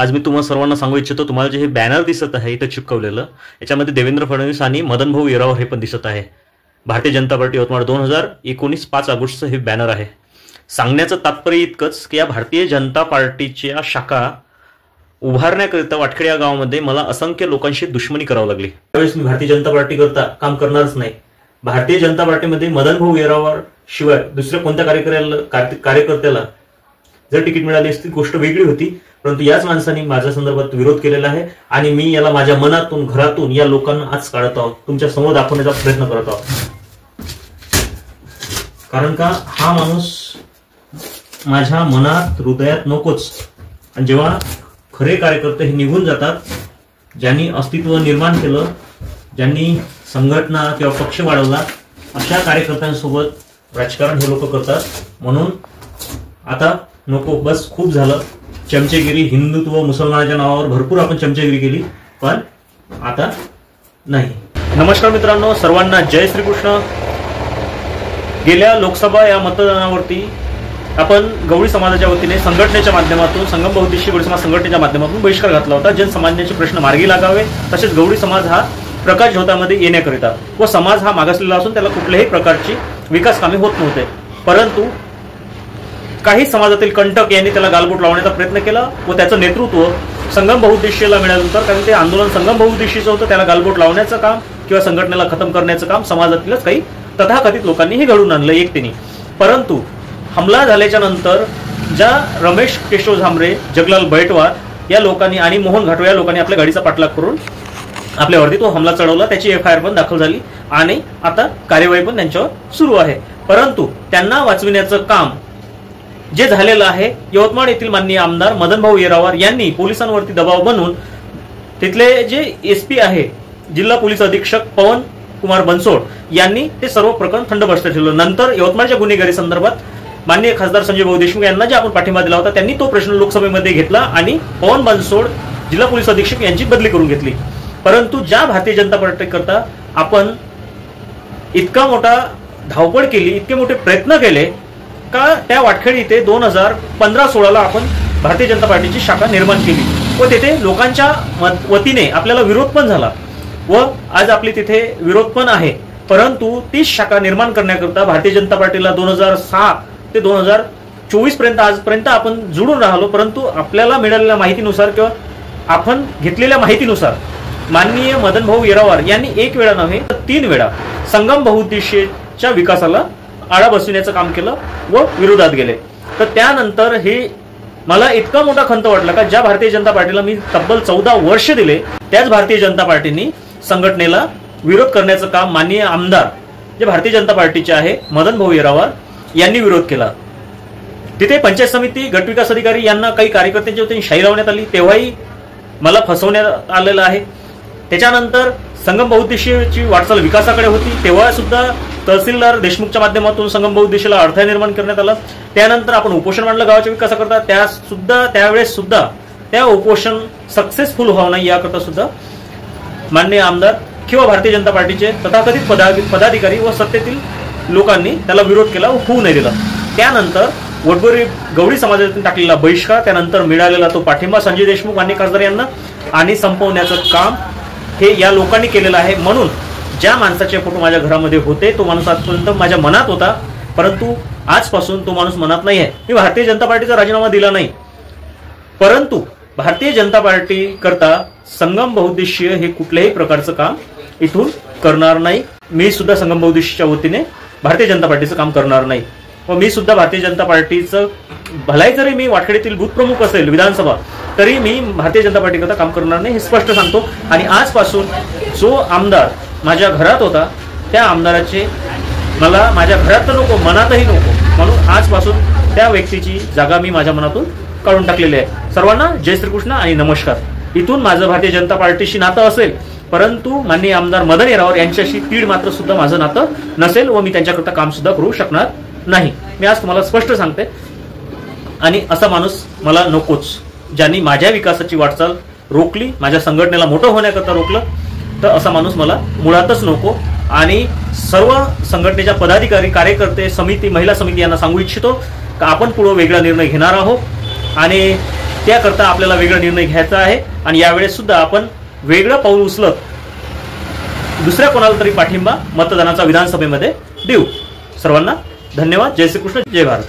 आज मी तुम्हाला सर्वांना सांगू इच्छितो, तुम्हाला जे हे बॅनर दिसत आहे इथं चिपकवलेलं, याच्यामध्ये देवेंद्र फडणवीस आणि मदन भाऊ येरावार हे पण दिसत आहे. भारतीय जनता पार्टी यवतमाळ 2019 5 ऑगस्टचं हे बॅनर आहे. सांगण्याचं तात्पर्य इतकंच की या भारतीय जनता पार्टीच्या शाखा उभारण्याकरिता वाटखेड या गावामध्ये मला असंख्य लोकांशी दुश्मनी करावी लागली. त्यावेळेस मी भारतीय जनता पार्टी करता काम करणारच नाही. भारतीय जनता पार्टीमध्ये मदन भाऊ येरावार शिवाय दुसऱ्या कोणत्या कार्यकर्त्याला जर तिकीट मिळाली असती गोष्ट वेगळी होती, परंतु याच माणसांनी माझ्या संदर्भात विरोध केलेला आहे आणि मी याला माझ्या मनातून घरातून या लोकांना आज काढत आहोत, तुमच्या समोर दाखवण्याचा प्रयत्न करत आहोत. कारण का हा माणूस माझ्या मनात हृदयात नकोच. आणि जेव्हा खरे कार्यकर्ते हे निघून जातात, ज्यांनी अस्तित्व निर्माण केलं, ज्यांनी संघटना किंवा पक्ष वाढवला, अशा कार्यकर्त्यांसोबत राजकारण हे लोक करतात. म्हणून आता नको, बस खूप झालं. चमचेगिरी, हिंदुत्व, मुसलमानाच्या नावावर भरपूर आपण चमचेगिरी केली, पण आता नाही. नमस्कार मित्रांनो, सर्वांना जय श्रीकृष्ण. गेल्या लोकसभा या मतदानावरती आपण गवळी समाजाच्या वतीने संघटनेच्या माध्यमातून, संगम बहुउद्देशीय गवळी समाज संघटनेच्या माध्यमातून बहिष्कार घातला होता. जनसामान्यांचे प्रश्न मार्गी लागावे, तसेच गवळी समाज हा प्रकाश झोतामध्ये येण्याकरिता, व समाज हा मागासलेला असून त्याला कुठल्याही प्रकारची विकास कामे होत नव्हते. परंतु काही समाजातील कंटक यांनी त्याला गालबोट लावण्याचा प्रयत्न केला व त्याचं नेतृत्व संगम बहुउद्देशीयला मिळाल्यानंतर, कारण ते आंदोलन संगम बहुउद्देशीयचं होतं, त्याला गालबोट लावण्याचं काम किंवा संघटनेला खतम करण्याचं काम समाजातीलच काही तथाकथित लोकांनी हे घडवून आणलं एकटीने. परंतु हमला झाल्याच्या नंतर ज्या रमेश केशव झांबरे, जगलाल बैटवार या लोकांनी आणि मोहन घाटो या लोकांनी आपल्या गाडीचा पाठलाग करून आपल्यावरती तो हमला चढवला. त्याची FIR पण दाखल झाली आणि आता कार्यवाही पण त्यांच्यावर सुरू आहे. परंतु त्यांना वाचविण्याचं काम जे झालेलं आहे, यवतमाळ येथील माननीय आमदार मदन भाऊ येरावार यांनी पोलिसांवरती दबाव बनवून तिथले जे SP आहे, जिल्हा पोलीस अधीक्षक पवन कुमार बनसोड यांनी ते सर्व प्रकरण थंड बसण्यात ठेवलं. नंतर यवतमाळच्या गुन्हेगारी संदर्भात माननीय खासदार संजय भाऊ देशमुख यांना जे आपण पाठिंबा दिला होता, त्यांनी तो प्रश्न लोकसभेमध्ये घेतला आणि पवन बनसोड जिल्हा पोलीस अधीक्षक यांची बदली करून घेतली. परंतु ज्या भारतीय जनता पार्टी करता आपण इतका मोठा धावपळ केली, इतके मोठे प्रयत्न केले का त्या वाटखेड इथे 2015-16 आपण भारतीय जनता पार्टीची शाखा निर्माण केली व तिथे लोकांच्या वतीने आपल्याला विरोध पण झाला व आज आपली तिथे विरोध पण आहे. परंतु ती शाखा निर्माण करण्याकरता भारतीय जनता पार्टीला 2006 ते 2024 पर्यंत आजपर्यंत आपण जुळून राहिलो. परंतु आपल्याला मिळालेल्या माहितीनुसार किंवा आपण घेतलेल्या माहितीनुसार माननीय मदन भाऊ येरावार यांनी एक वेळा नव्हे तर 3 वेळा संगम बहुउद्देशीयच्या विकासाला आळा बसविण्याचं काम केलं व विरोधात गेले. तर त्यानंतर हे मला इतका मोठा खंत वाटला का ज्या भारतीय जनता पार्टीला मी तब्बल 14 वर्ष दिले, त्याच भारतीय जनता पार्टीने संघटनेला विरोध करण्याचं काम माननीय आमदार जे भारतीय जनता पार्टीचे आहे मदन भाऊ येरावार यांनी विरोध केला. तिथे पंचायत समिती, गटविकास अधिकारी यांना काही कार्यकर्त्यांच्या वतीने शाई लावण्यात आली, तेव्हाही मला फसवण्यात आलेलं आहे. त्याच्यानंतर संगम बहुउद्देशीयची वाटचाल विकासाकडे होती, तेव्हा सुद्धा तहसीलदार देशमुखच्या माध्यमातून संगम बहुउद्देशीयला अडथळा निर्माण करण्यात आला. त्यानंतर आपण उपोषण मांडलं गावाच्या विकासाकरता, त्यावेळेस सुद्धा त्या उपोषण सक्सेसफुल व्हावं नाही याकरता सुद्धा माननीय आमदार किंवा भारतीय जनता पार्टीचे तथाकथित पदाधिकारी व सत्तेतील लोकांनी त्याला विरोध केला व होऊ नाही दिला. त्यानंतर वडबोरी गवळी समाजातून टाकलेला बहिष्कार, त्यानंतर मिळालेला तो पाठिंबा संजय देशमुख आणि खासदार यांना आणि संपवण्याचं काम हे या लोकांनी केलेलं आहे. म्हणून ज्या माणसाचे फोटो माझ्या घरामध्ये होते तो माणूस आजपर्यंत माझ्या मनात होता, परंतु आजपासून तो माणूस मनात नाही आहे. मी भारतीय जनता पार्टीचा राजीनामा दिला नाही, परंतु भारतीय जनता पार्टी करता संगम बहुउद्देशीय हे कुठल्याही प्रकारचं काम इथून करणार नाही. मी सुद्धा संगम बहुउद्देशीयच्या वतीने भारतीय जनता पार्टीचं काम करणार नाही व मी सुद्धा भारतीय जनता पार्टीचं भलाई, जरी मी वाटखेडीतील बूथ प्रमुख असेल विधानसभा, तरी मी भारतीय जनता पार्टी करता काम करणार नाही हे स्पष्ट सांगतो. आणि आजपासून जो आमदार माझ्या घरात होता त्या आमदाराचे मला माझ्या घरात तर नको, मनातही नको, म्हणून आजपासून त्या व्यक्तीची जागा मी माझ्या मनातून काढून टाकलेली आहे. सर्वांना जय श्रीकृष्ण आणि नमस्कार. इथून माझं भारतीय जनता पार्टीशी नातं असेल, परंतु माननीय आमदार मदन येरावार यांच्याशी तीड मात्र सुद्धा माझं नातं नसेल व मी त्यांच्याकरता काम सुद्धा करू शकणार नाही. मी आज तुम्हाला स्पष्ट सांगते. आणि असा माणूस मला नकोच, ज्यांनी माझ्या विकासाची वाटचाल रोखली, माझ्या संघटनेला मोठं होण्याकरता रोखलं, तर असा माणूस मला मुळातच नको. आणि सर्व संघटनेच्या पदाधिकारी, कार्यकर्ते, समिती, महिला समिती यांना सांगू इच्छितो की आपण पुढे वेगळा निर्णय घेणार आहोत आणि त्याकरता आपल्याला वेगळा निर्णय घ्यायचा आहे आणि यावेळेस सुद्धा आपण वेगळं पाऊल उचलत दुसऱ्या कोणाला तरी पाठिंबा मतदानाचा विधानसभेमध्ये देऊ. सर्वांना धन्यवाद. जय श्री कृष्ण, जय भारत.